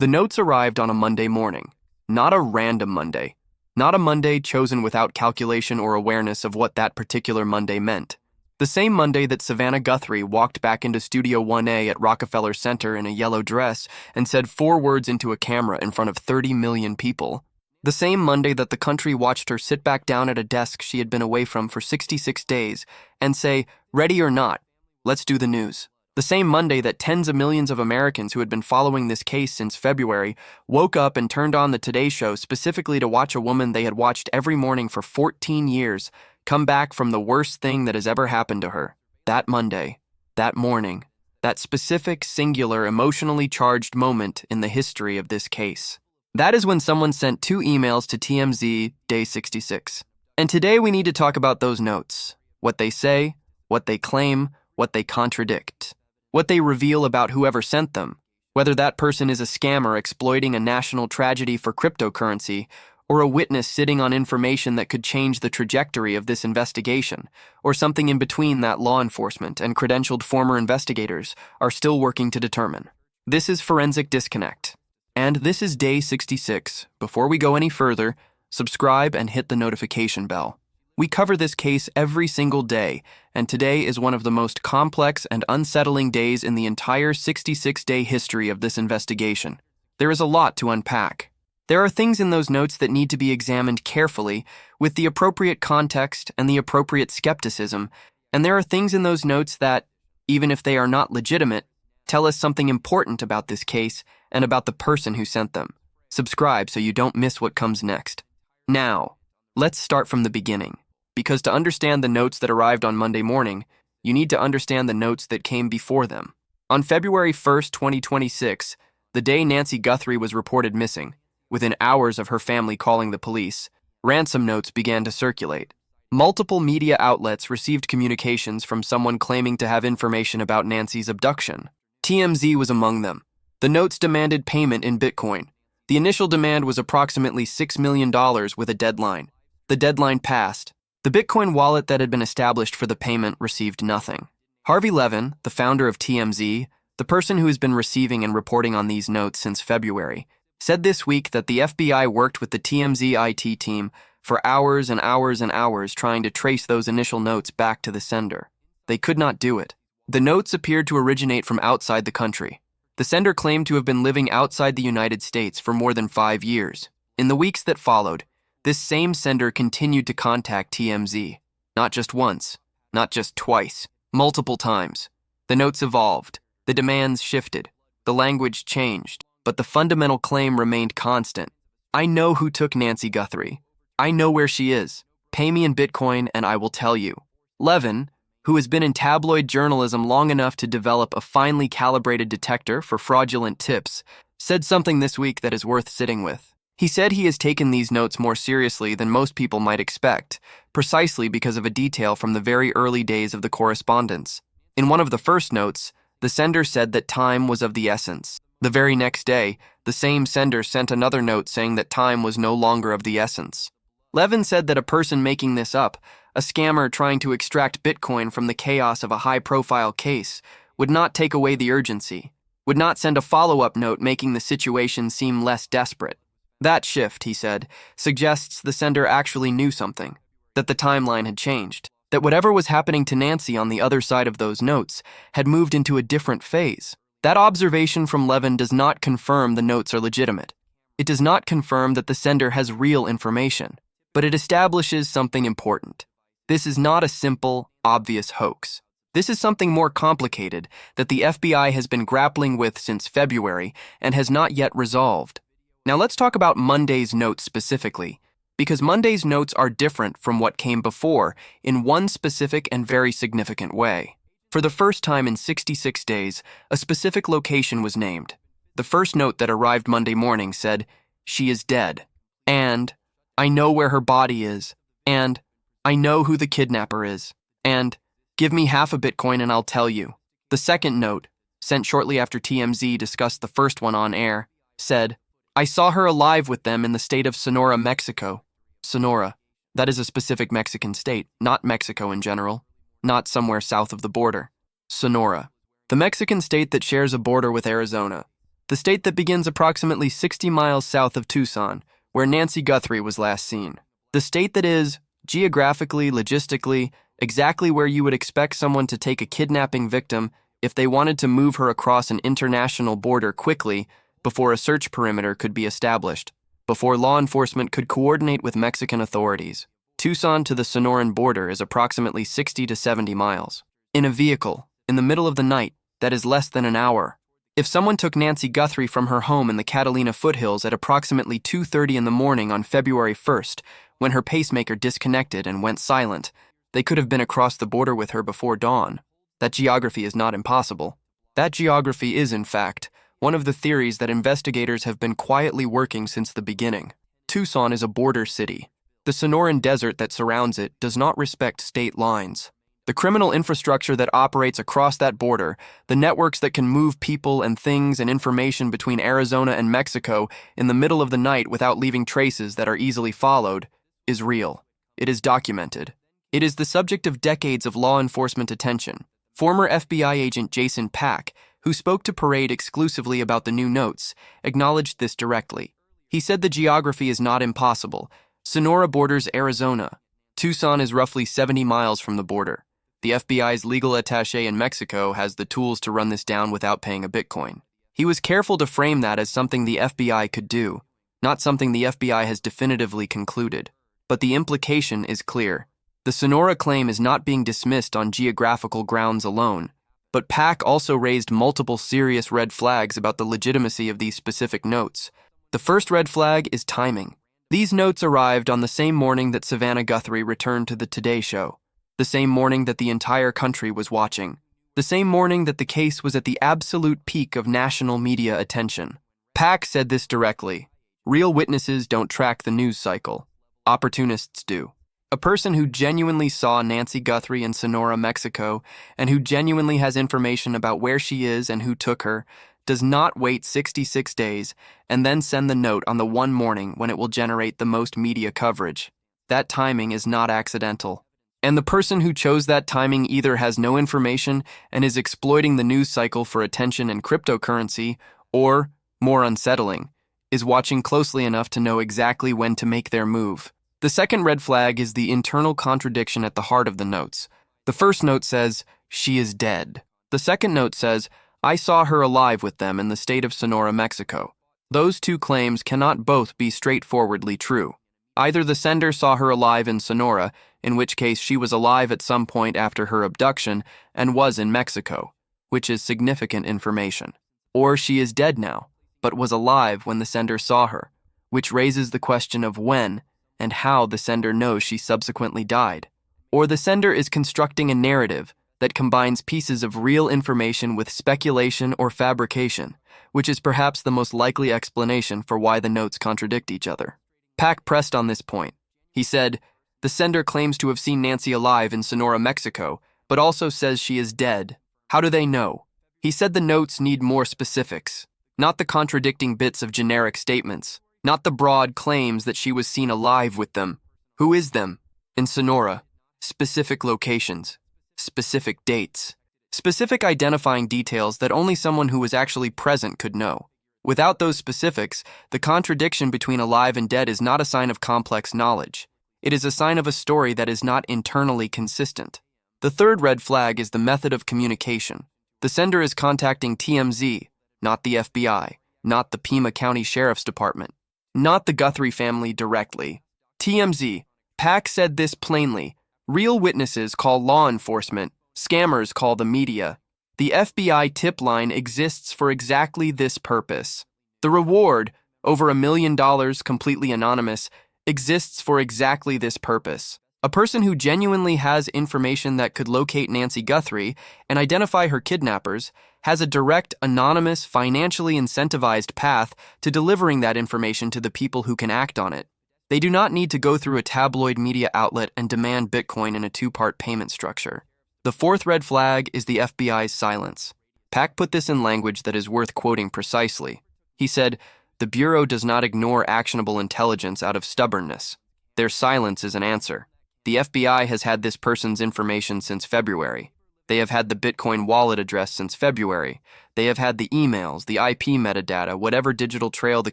The notes arrived on a Monday morning, not a random Monday, not a Monday chosen without calculation or awareness of what that particular Monday meant. The same Monday that Savannah Guthrie walked back into Studio 1A at Rockefeller Center in a yellow dress and said 4 words into a camera in front of 30 million people. The same Monday that the country watched her sit back down at a desk she had been away from for 66 days and say, "Ready or not, let's do the news." The same Monday that tens of millions of Americans who had been following this case since February woke up and turned on the Today Show specifically to watch a woman they had watched every morning for 14 years come back from the worst thing that has ever happened to her. That Monday, that morning, that specific, singular, emotionally charged moment in the history of this case. That is when someone sent 2 emails to TMZ, day 66. And today we need to talk about those notes. What they say, what they claim, what they contradict. What they reveal about whoever sent them. Whether that person is a scammer exploiting a national tragedy for cryptocurrency, or a witness sitting on information that could change the trajectory of this investigation, or something in between that law enforcement and credentialed former investigators are still working to determine. This is Forensic Disconnect. And this is day 66. Before we go any further, subscribe and hit the notification bell. We cover this case every single day, and today is one of the most complex and unsettling days in the entire 66-day history of this investigation. There is a lot to unpack. There are things in those notes that need to be examined carefully, with the appropriate context and the appropriate skepticism, and there are things in those notes that, even if they are not legitimate, tell us something important about this case and about the person who sent them. Subscribe so you don't miss what comes next. Now, let's start from the beginning, because to understand the notes that arrived on Monday morning, you need to understand the notes that came before them. On February 1st, 2026, the day Nancy Guthrie was reported missing, within hours of her family calling the police, ransom notes began to circulate. Multiple media outlets received communications from someone claiming to have information about Nancy's abduction. TMZ was among them. The notes demanded payment in Bitcoin. The initial demand was approximately $6 million with a deadline. The deadline passed. The Bitcoin wallet that had been established for the payment received nothing. Harvey Levin, the founder of TMZ, the person who has been receiving and reporting on these notes since February, said this week that the FBI worked with the TMZ IT team for hours and hours and hours trying to trace those initial notes back to the sender. They could not do it. The notes appeared to originate from outside the country. The sender claimed to have been living outside the United States for more than 5 years. In the weeks that followed, this same sender continued to contact TMZ. Not just once, not just twice, multiple times. The notes evolved. The demands shifted. The language changed. But the fundamental claim remained constant. I know who took Nancy Guthrie. I know where she is. Pay me in Bitcoin and I will tell you. Levin, who has been in tabloid journalism long enough to develop a finely calibrated detector for fraudulent tips, said something this week that is worth sitting with. He said he has taken these notes more seriously than most people might expect, precisely because of a detail from the very early days of the correspondence. In one of the first notes, the sender said that time was of the essence. The very next day, the same sender sent another note saying that time was no longer of the essence. Levin said that a person making this up, a scammer trying to extract Bitcoin from the chaos of a high-profile case, would not take away the urgency, would not send a follow-up note making the situation seem less desperate. That shift, he said, suggests the sender actually knew something, that the timeline had changed, that whatever was happening to Nancy on the other side of those notes had moved into a different phase. That observation from Levin does not confirm the notes are legitimate. It does not confirm that the sender has real information, but it establishes something important. This is not a simple, obvious hoax. This is something more complicated that the FBI has been grappling with since February and has not yet resolved. Now let's talk about Monday's notes specifically, because Monday's notes are different from what came before in one specific and very significant way. For the first time in 66 days, a specific location was named. The first note that arrived Monday morning said, "She is dead," and "I know where her body is," and "I know who the kidnapper is," and "Give me half a Bitcoin and I'll tell you." The second note, sent shortly after TMZ discussed the first one on air, said, "I saw her alive with them in the state of Sonora, Mexico." Sonora, that is a specific Mexican state, not Mexico in general. Not somewhere south of the border. Sonora, the Mexican state that shares a border with Arizona. the state that begins approximately 60 miles south of Tucson, where Nancy Guthrie was last seen. The state that is, geographically, logistically, exactly where you would expect someone to take a kidnapping victim if they wanted to move her across an international border quickly before a search perimeter could be established, before law enforcement could coordinate with Mexican authorities. Tucson to the Sonoran border is approximately 60 to 70 miles. In a vehicle, in the middle of the night, that is less than an hour. If someone took Nancy Guthrie from her home in the Catalina foothills at approximately 2:30 in the morning on February 1st, when her pacemaker disconnected and went silent, they could have been across the border with her before dawn. That geography is not impossible. That geography is, in fact, one of the theories that investigators have been quietly working since the beginning. Tucson is a border city. The Sonoran Desert that surrounds it does not respect state lines. The criminal infrastructure that operates across that border, the networks that can move people and things and information between Arizona and Mexico in the middle of the night without leaving traces that are easily followed, is real. It is documented. It is the subject of decades of law enforcement attention. Former FBI agent Jason Pack, who spoke to Parade exclusively about the new notes, acknowledged this directly. He said the geography is not impossible. Sonora borders Arizona. Tucson is roughly 70 miles from the border. The FBI's legal attaché in Mexico has the tools to run this down without paying a Bitcoin. He was careful to frame that as something the FBI could do, not something the FBI has definitively concluded. But the implication is clear. The Sonora claim is not being dismissed on geographical grounds alone, but Pack also raised multiple serious red flags about the legitimacy of these specific notes. The first red flag is timing. These notes arrived on the same morning that Savannah Guthrie returned to the Today Show, the same morning that the entire country was watching, the same morning that the case was at the absolute peak of national media attention. Pack said this directly. Real witnesses don't track the news cycle. Opportunists do. A person who genuinely saw Nancy Guthrie in Sonora, Mexico, and who genuinely has information about where she is and who took her, does not wait 66 days and then send the note on the one morning when it will generate the most media coverage. That timing is not accidental. And the person who chose that timing either has no information and is exploiting the news cycle for attention and cryptocurrency, or, more unsettling, is watching closely enough to know exactly when to make their move. The second red flag is the internal contradiction at the heart of the notes. The first note says, "She is dead." The second note says, "I saw her alive with them in the state of Sonora, Mexico." Those two claims cannot both be straightforwardly true. Either the sender saw her alive in Sonora, in which case she was alive at some point after her abduction and was in Mexico, which is significant information. Or she is dead now, but was alive when the sender saw her, which raises the question of when and how the sender knows she subsequently died. Or the sender is constructing a narrative that combines pieces of real information with speculation or fabrication, which is perhaps the most likely explanation for why the notes contradict each other. Pack pressed on this point. He said, "The sender claims to have seen Nancy alive in Sonora, Mexico, but also says she is dead. How do they know?" He said the notes need more specifics, not the contradicting bits of generic statements, not the broad claims that she was seen alive with them. Who is them? In Sonora. Specific locations. Specific dates. Specific identifying details that only someone who was actually present could know. Without those specifics, the contradiction between alive and dead is not a sign of complex knowledge. It is a sign of a story that is not internally consistent. The third red flag is the method of communication. The sender is contacting TMZ, not the FBI, not the Pima County Sheriff's Department, not the Guthrie family directly. TMZ. Pack said this plainly. Real witnesses call law enforcement. Scammers call the media. The FBI tip line exists for exactly this purpose. The reward, over $1 million completely anonymous, exists for exactly this purpose. A person who genuinely has information that could locate Nancy Guthrie and identify her kidnappers has a direct, anonymous, financially incentivized path to delivering that information to the people who can act on it. They do not need to go through a tabloid media outlet and demand Bitcoin in a two-part payment structure. The fourth red flag is the FBI's silence. Pack put this in language that is worth quoting precisely. He said, "The Bureau does not ignore actionable intelligence out of stubbornness. Their silence is an answer. The FBI has had this person's information since February. They have had the Bitcoin wallet address since February. They have had the emails, the IP metadata, whatever digital trail the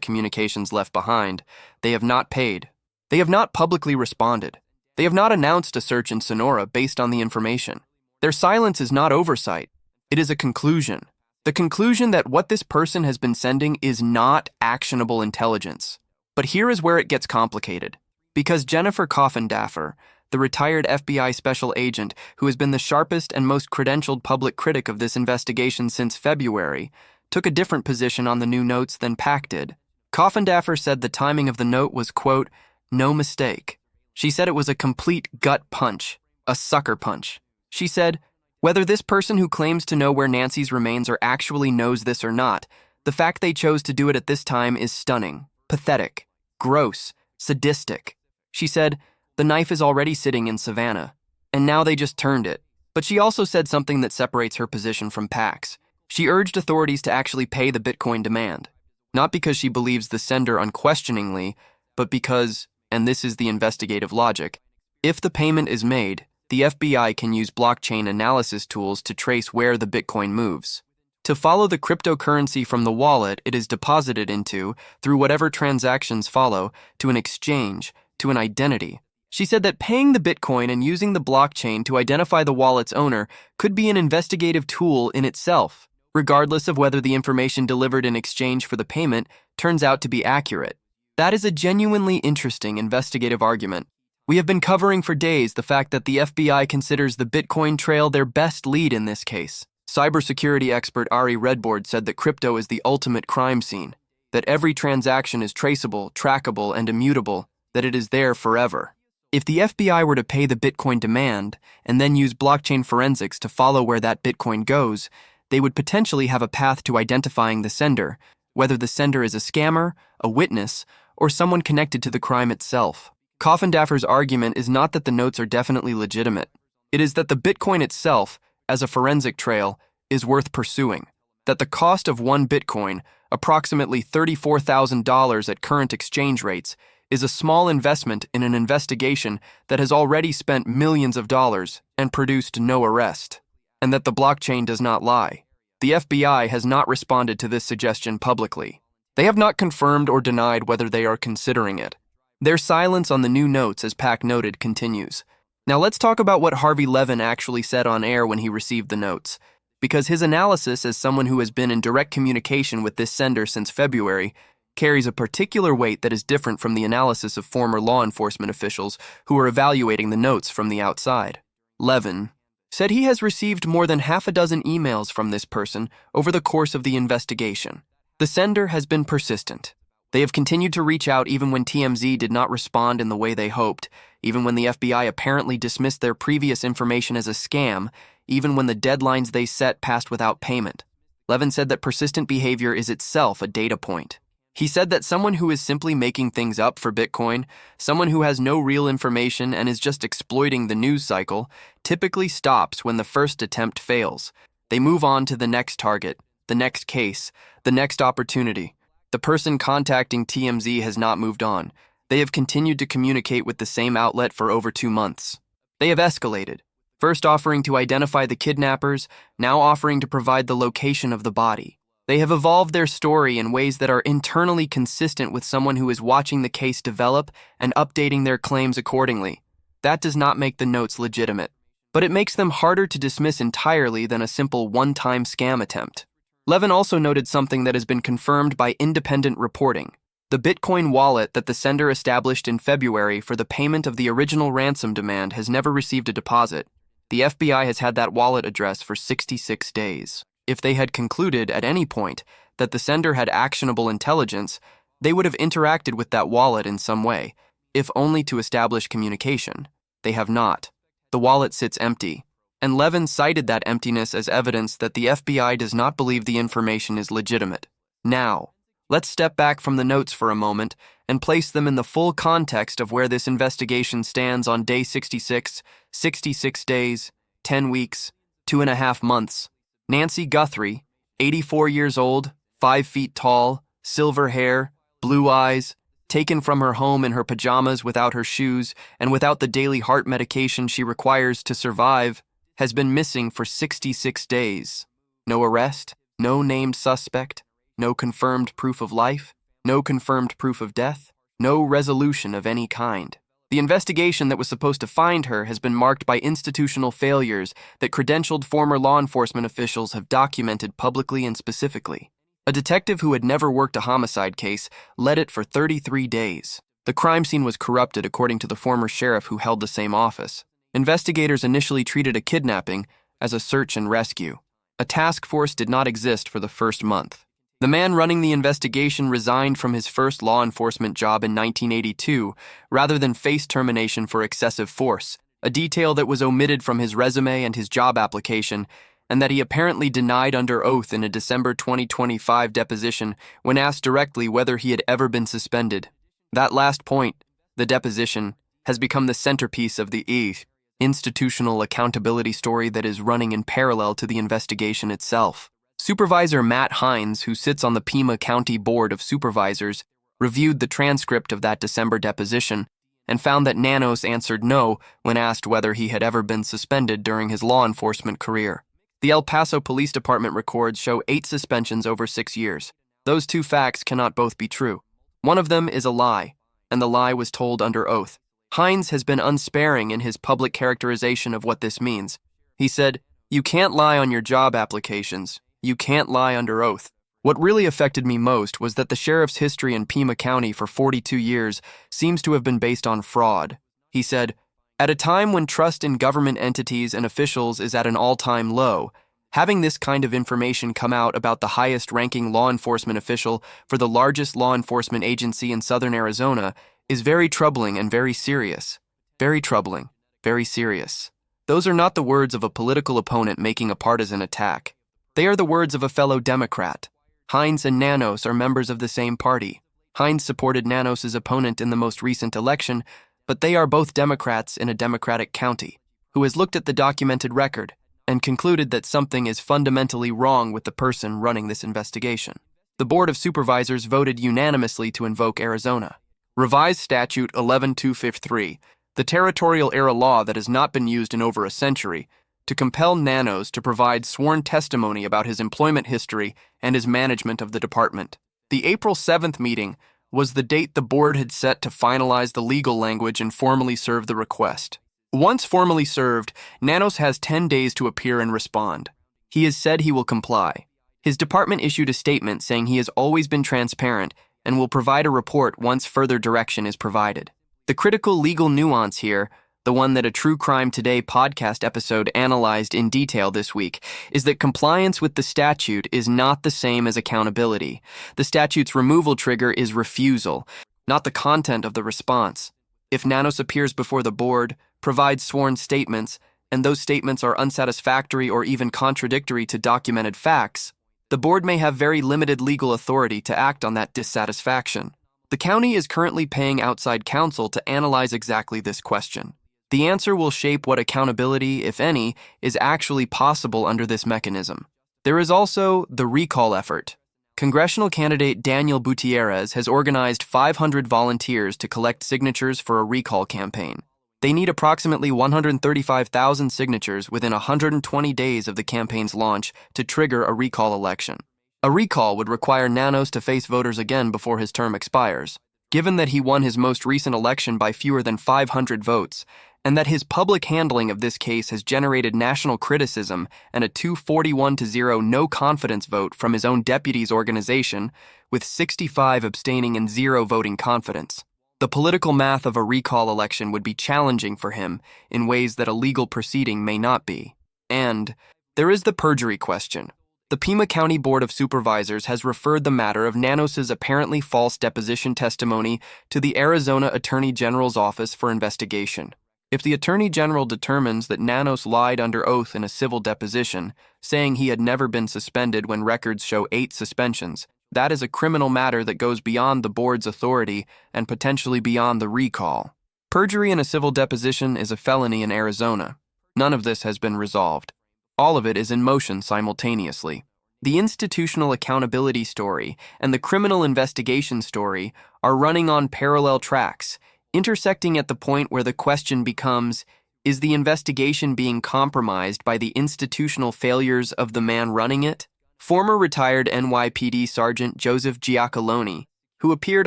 communications left behind. They have not paid. They have not publicly responded. They have not announced a search in Sonora based on the information. Their silence is not oversight. It is a conclusion. The conclusion that what this person has been sending is not actionable intelligence. But here is where it gets complicated. Because Jennifer Coffindaffer, the retired FBI special agent who has been the sharpest and most credentialed public critic of this investigation since February, took a different position on the new notes than Pack did. Coffindaffer said the timing of the note was, quote, no mistake. She said it was a complete gut punch, a sucker punch. She said, whether this person who claims to know where Nancy's remains are actually knows this or not, the fact they chose to do it at this time is stunning, pathetic, gross, sadistic. She said, the knife is already sitting in Savannah, and now they just turned it. But she also said something that separates her position from Pack's. She urged authorities to actually pay the Bitcoin demand, not because she believes the sender unquestioningly, but because, and this is the investigative logic, if the payment is made, the FBI can use blockchain analysis tools to trace where the Bitcoin moves. To follow the cryptocurrency from the wallet it is deposited into, through whatever transactions follow, to an exchange, to an identity. She said that paying the Bitcoin and using the blockchain to identify the wallet's owner could be an investigative tool in itself, regardless of whether the information delivered in exchange for the payment turns out to be accurate. That is a genuinely interesting investigative argument. We have been covering for days the fact that the FBI considers the Bitcoin trail their best lead in this case. Cybersecurity expert Ari Redboard said that crypto is the ultimate crime scene, that every transaction is traceable, trackable, and immutable, that it is there forever. If the FBI were to pay the Bitcoin demand and then use blockchain forensics to follow where that Bitcoin goes, they would potentially have a path to identifying the sender, whether the sender is a scammer, a witness, or someone connected to the crime itself. Coffindaffer's argument is not that the notes are definitely legitimate. It is that the Bitcoin itself, as a forensic trail, is worth pursuing. That the cost of one Bitcoin, approximately $34,000 at current exchange rates, is a small investment in an investigation that has already spent millions of dollars and produced no arrest. And that the blockchain does not lie. The FBI has not responded to this suggestion publicly. They have not confirmed or denied whether they are considering it. Their silence on the new notes, as Pack noted, continues. Now let's talk about what Harvey Levin actually said on air when he received the notes, because his analysis as someone who has been in direct communication with this sender since February carries a particular weight that is different from the analysis of former law enforcement officials who are evaluating the notes from the outside. Levin said he has received more than half a dozen emails from this person over the course of the investigation. The sender has been persistent. They have continued to reach out even when TMZ did not respond in the way they hoped, even when the FBI apparently dismissed their previous information as a scam, even when the deadlines they set passed without payment. Levin said that persistent behavior is itself a data point. He said that someone who is simply making things up for Bitcoin, someone who has no real information and is just exploiting the news cycle, typically stops when the first attempt fails. They move on to the next target, the next case, the next opportunity. The person contacting TMZ has not moved on. They have continued to communicate with the same outlet for over 2 months. They have escalated, first offering to identify the kidnappers, now offering to provide the location of the body. They have evolved their story in ways that are internally consistent with someone who is watching the case develop and updating their claims accordingly. That does not make the notes legitimate, but it makes them harder to dismiss entirely than a simple one-time scam attempt. Levin also noted something that has been confirmed by independent reporting. The Bitcoin wallet that the sender established in February for the payment of the original ransom demand has never received a deposit. The FBI has had that wallet address for 66 days. If they had concluded at any point that the sender had actionable intelligence, they would have interacted with that wallet in some way, if only to establish communication. They have not. The wallet sits empty. And Levin cited that emptiness as evidence that the FBI does not believe the information is legitimate. Now, let's step back from the notes for a moment and place them in the full context of where this investigation stands on day 66, 66 days, 10 weeks, 2.5 months. Nancy Guthrie, 84 years old, 5 feet tall, silver hair, blue eyes, taken from her home in her pajamas without her shoes and without the daily heart medication she requires to survive, has been missing for 66 days. No arrest, no named suspect, no confirmed proof of life, no confirmed proof of death, no resolution of any kind. The investigation that was supposed to find her has been marked by institutional failures that credentialed former law enforcement officials have documented publicly and specifically. A detective who had never worked a homicide case led it for 33 days. The crime scene was corrupted according to the former sheriff who held the same office. Investigators initially treated a kidnapping as a search and rescue. A task force did not exist for the first month. The man running the investigation resigned from his first law enforcement job in 1982 rather than face termination for excessive force, a detail that was omitted from his resume and his job application, and that he apparently denied under oath in a December 2025 deposition when asked directly whether he had ever been suspended. That last point, the deposition, has become the centerpiece of the institutional accountability story that is running in parallel to the investigation itself. Supervisor Matt Hines, who sits on the Pima County Board of Supervisors, reviewed the transcript of that December deposition and found that Nanos answered no when asked whether he had ever been suspended during his law enforcement career. The El Paso Police Department records show 8 suspensions over 6 years. Those two facts cannot both be true. One of them is a lie, and the lie was told under oath. Hines has been unsparing in his public characterization of what this means. He said, "You can't lie on your job applications. You can't lie under oath." What really affected me most was that the sheriff's history in Pima County for 42 years seems to have been based on fraud. He said, "At a time when trust in government entities and officials is at an all-time low, having this kind of information come out about the highest-ranking law enforcement official for the largest law enforcement agency in southern Arizona is very troubling and very serious. Very troubling, very serious." Those are not the words of a political opponent making a partisan attack. They are the words of a fellow Democrat. Hines and Nanos are members of the same party. Hines supported Nanos' opponent in the most recent election, but they are both Democrats in a Democratic county, who has looked at the documented record and concluded that something is fundamentally wrong with the person running this investigation. The Board of Supervisors voted unanimously to invoke Arizona Revised Statute 11253, the territorial-era law that has not been used in over a century, to compel Nanos to provide sworn testimony about his employment history and his management of the department. The April 7th meeting was the date the board had set to finalize the legal language and formally serve the request. Once formally served, Nanos has 10 days to appear and respond. He has said he will comply. His department issued a statement saying he has always been transparent and will provide a report once further direction is provided. The critical legal nuance here, the one that a True Crime Today podcast episode analyzed in detail this week, is that compliance with the statute is not the same as accountability. The statute's removal trigger is refusal, not the content of the response. If Nanos appears before the board, provides sworn statements, and those statements are unsatisfactory or even contradictory to documented facts, the board may have very limited legal authority to act on that dissatisfaction. The county is currently paying outside counsel to analyze exactly this question. The answer will shape what accountability, if any, is actually possible under this mechanism. There is also the recall effort. Congressional candidate Daniel Gutierrez has organized 500 volunteers to collect signatures for a recall campaign. They need approximately 135,000 signatures within 120 days of the campaign's launch to trigger a recall election. A recall would require Nanos to face voters again before his term expires. Given that he won his most recent election by fewer than 500 votes, and that his public handling of this case has generated national criticism and a 241-0 no-confidence vote from his own deputies organization, with 65 abstaining and 0 voting confidence. The political math of a recall election would be challenging for him in ways that a legal proceeding may not be. And there is the perjury question. The Pima County Board of Supervisors has referred the matter of Nanos' apparently false deposition testimony to the Arizona Attorney General's office for investigation. If the Attorney General determines that Nanos lied under oath in a civil deposition, saying he had never been suspended when records show 8 suspensions, that is a criminal matter that goes beyond the board's authority and potentially beyond the recall. Perjury in a civil deposition is a felony in Arizona. None of this has been resolved. All of it is in motion simultaneously. The institutional accountability story and the criminal investigation story are running on parallel tracks, intersecting at the point where the question becomes, Is the investigation being compromised by the institutional failures of the man running it? Former retired NYPD Sergeant Joseph Giacalone, who appeared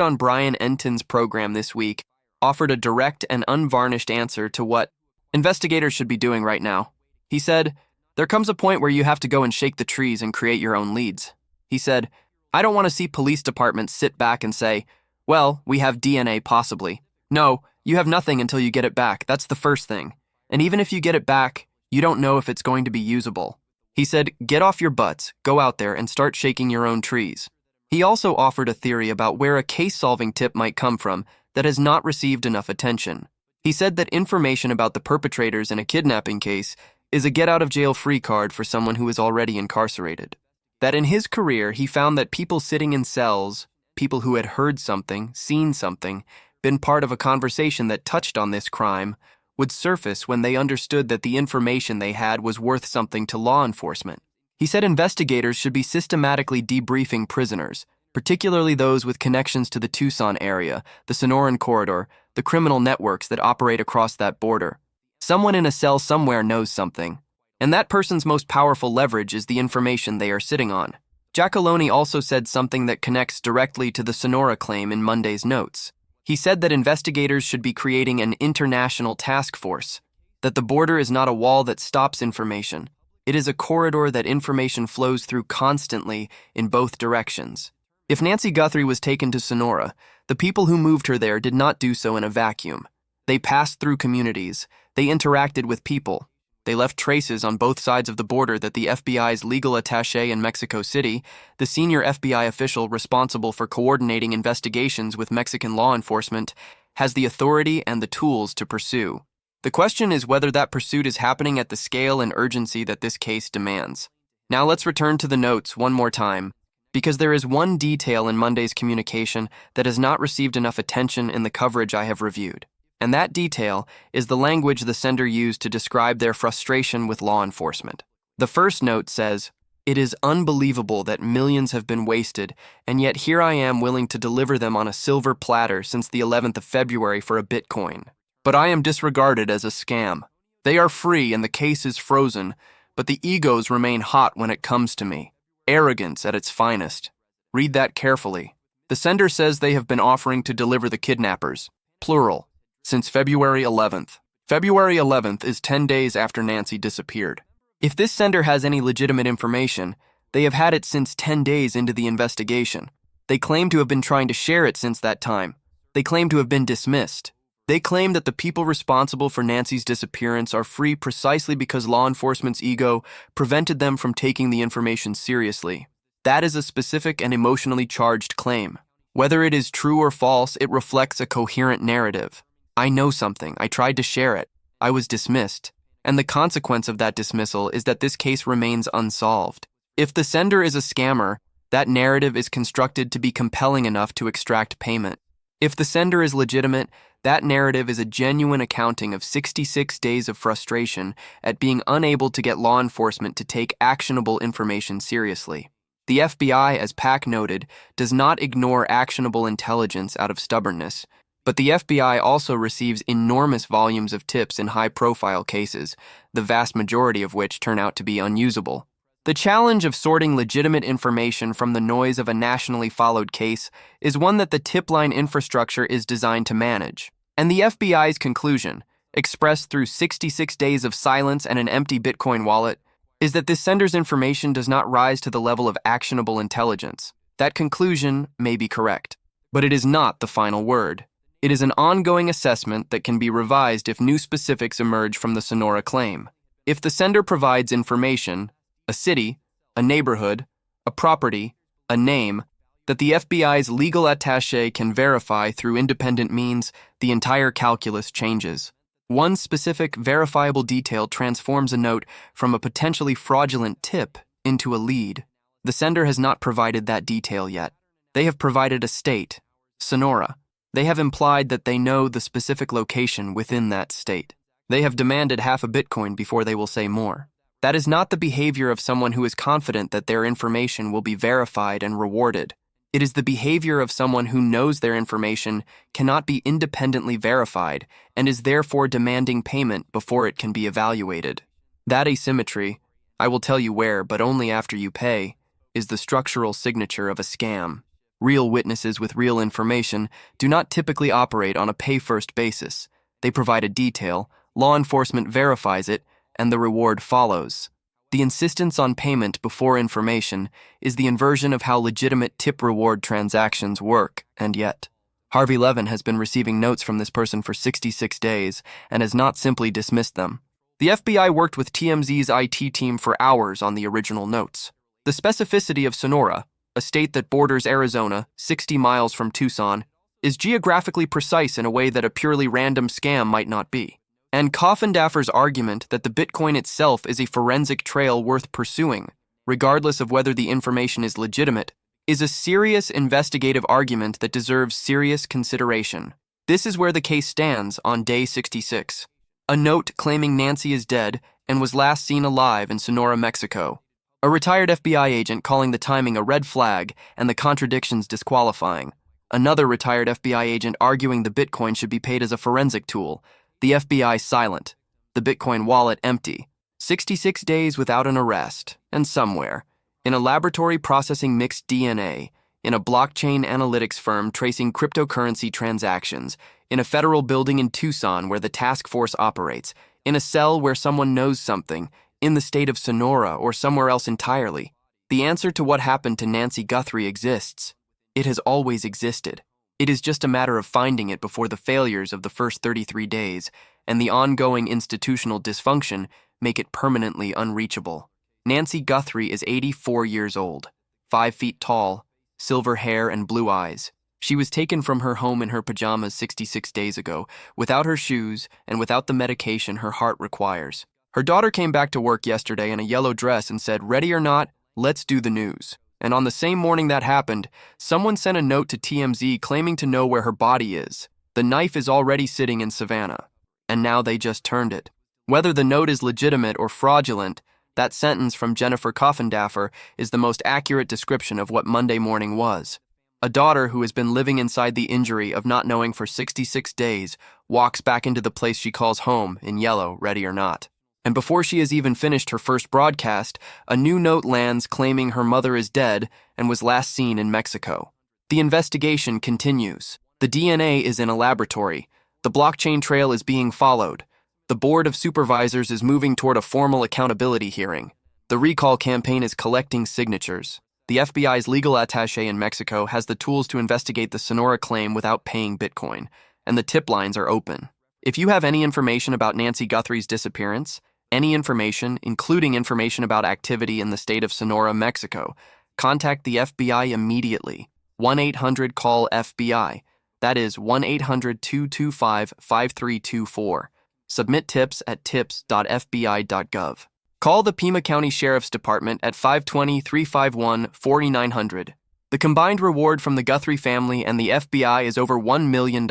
on Brian Enton's program this week, offered a direct and unvarnished answer to what investigators should be doing right now. He said, "There comes a point where you have to go and shake the trees and create your own leads." He said, "I don't want to see police departments sit back and say, well, we have DNA possibly. No, you have nothing until you get it back. That's the first thing. And even if you get it back, you don't know if it's going to be usable." He said, "Get off your butts, go out there and start shaking your own trees." He also offered a theory about where a case-solving tip might come from that has not received enough attention. He said that information about the perpetrators in a kidnapping case is a get-out-of-jail-free card for someone who is already incarcerated. That in his career, he found that people sitting in cells, people who had heard something, seen something, been part of a conversation that touched on this crime, would surface when they understood that the information they had was worth something to law enforcement. He said investigators should be systematically debriefing prisoners, particularly those with connections to the Tucson area, the Sonoran corridor, the criminal networks that operate across that border. Someone in a cell somewhere knows something, and that person's most powerful leverage is the information they are sitting on. Giacalone also said something that connects directly to the Sonora claim in Monday's notes. He said that investigators should be creating an international task force, that the border is not a wall that stops information. It is a corridor that information flows through constantly in both directions. If Nancy Guthrie was taken to Sonora, the people who moved her there did not do so in a vacuum. They passed through communities. They interacted with people. They left traces on both sides of the border that the FBI's legal attaché in Mexico City, the senior FBI official responsible for coordinating investigations with Mexican law enforcement, has the authority and the tools to pursue. The question is whether that pursuit is happening at the scale and urgency that this case demands. Now let's return to the notes one more time, because there is one detail in Monday's communication that has not received enough attention in the coverage I have reviewed. And that detail is the language the sender used to describe their frustration with law enforcement. The first note says, "It is unbelievable that millions have been wasted, and yet here I am willing to deliver them on a silver platter since the 11th of February for a Bitcoin. But I am disregarded as a scam. They are free and the case is frozen, but the egos remain hot when it comes to me. Arrogance at its finest." Read that carefully. The sender says they have been offering to deliver the kidnappers, plural, since February 11th. February 11th is 10 days after Nancy disappeared. If this sender has any legitimate information, they have had it since 10 days into the investigation. They claim to have been trying to share it since that time. They claim to have been dismissed. They claim that the people responsible for Nancy's disappearance are free precisely because law enforcement's ego prevented them from taking the information seriously. That is a specific and emotionally charged claim. Whether it is true or false, it reflects a coherent narrative. I know something. I tried to share it. I was dismissed. And the consequence of that dismissal is that this case remains unsolved. If the sender is a scammer, that narrative is constructed to be compelling enough to extract payment. If the sender is legitimate, that narrative is a genuine accounting of 66 days of frustration at being unable to get law enforcement to take actionable information seriously. The FBI, as Pack noted, does not ignore actionable intelligence out of stubbornness. But the FBI also receives enormous volumes of tips in high-profile cases, the vast majority of which turn out to be unusable. The challenge of sorting legitimate information from the noise of a nationally followed case is one that the tip line infrastructure is designed to manage. And the FBI's conclusion, expressed through 66 days of silence and an empty Bitcoin wallet, is that this sender's information does not rise to the level of actionable intelligence. That conclusion may be correct, but it is not the final word. It is an ongoing assessment that can be revised if new specifics emerge from the Sonora claim. If the sender provides information, a city, a neighborhood, a property, a name, that the FBI's legal attaché can verify through independent means, the entire calculus changes. One specific verifiable detail transforms a note from a potentially fraudulent tip into a lead. The sender has not provided that detail yet. They have provided a state, Sonora. They have implied that they know the specific location within that state. They have demanded half a Bitcoin before they will say more. That is not the behavior of someone who is confident that their information will be verified and rewarded. It is the behavior of someone who knows their information cannot be independently verified and is therefore demanding payment before it can be evaluated. That asymmetry, I will tell you where, but only after you pay, is the structural signature of a scam. Real witnesses with real information do not typically operate on a pay-first basis. They provide a detail, law enforcement verifies it, and the reward follows. The insistence on payment before information is the inversion of how legitimate tip-reward transactions work, and yet, Harvey Levin has been receiving notes from this person for 66 days and has not simply dismissed them. The FBI worked with TMZ's IT team for hours on the original notes. The specificity of Sonora, a state that borders Arizona, 60 miles from Tucson, is geographically precise in a way that a purely random scam might not be. And Coffindaffer's argument that the Bitcoin itself is a forensic trail worth pursuing, regardless of whether the information is legitimate, is a serious investigative argument that deserves serious consideration. This is where the case stands on day 66. A note claiming Nancy is dead and was last seen alive in Sonora, Mexico. A retired FBI agent calling the timing a red flag and the contradictions disqualifying. Another retired FBI agent arguing the Bitcoin should be paid as a forensic tool. The FBI silent. The Bitcoin wallet empty. 66 days without an arrest. And somewhere, in a laboratory processing mixed DNA, in a blockchain analytics firm tracing cryptocurrency transactions, in a federal building in Tucson where the task force operates, in a cell where someone knows something, in the state of Sonora or somewhere else entirely, the answer to what happened to Nancy Guthrie exists. It has always existed. It is just a matter of finding it before the failures of the first 33 days and the ongoing institutional dysfunction make it permanently unreachable. Nancy Guthrie is 84 years old, 5 feet tall, silver hair and blue eyes. She was taken from her home in her pajamas 66 days ago, without her shoes and without the medication her heart requires. Her daughter came back to work yesterday in a yellow dress and said, "Ready or not, let's do the news." And on the same morning that happened, someone sent a note to TMZ claiming to know where her body is. The knife is already sitting in Savannah. And now they just turned it. Whether the note is legitimate or fraudulent, that sentence from Jennifer Coffindaffer is the most accurate description of what Monday morning was. A daughter who has been living inside the injury of not knowing for 66 days walks back into the place she calls home in yellow, ready or not. And before she has even finished her first broadcast, a new note lands claiming her mother is dead and was last seen in Mexico. The investigation continues. The DNA is in a laboratory. The blockchain trail is being followed. The Board of Supervisors is moving toward a formal accountability hearing. The recall campaign is collecting signatures. The FBI's legal attaché in Mexico has the tools to investigate the Sonora claim without paying Bitcoin, and the tip lines are open. If you have any information about Nancy Guthrie's disappearance, any information, including information about activity in the state of Sonora, Mexico, contact the FBI immediately. 1-800-CALL-FBI. That is 1-800-225-5324. Submit tips at tips.fbi.gov. Call the Pima County Sheriff's Department at 520-351-4900. The combined reward from the Guthrie family and the FBI is over $1 million.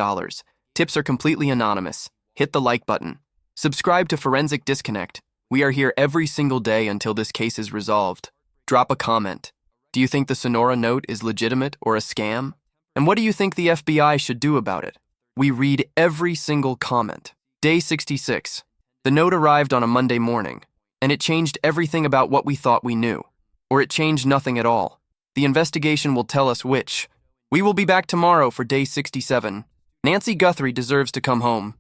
Tips are completely anonymous. Hit the like button. Subscribe to Forensic Disconnect. We are here every single day until this case is resolved. Drop a comment. Do you think the Sonora note is legitimate or a scam? And what do you think the FBI should do about it? We read every single comment. Day 66. The note arrived on a Monday morning, and it changed everything about what we thought we knew. Or it changed nothing at all. The investigation will tell us which. We will be back tomorrow for day 67. Nancy Guthrie deserves to come home.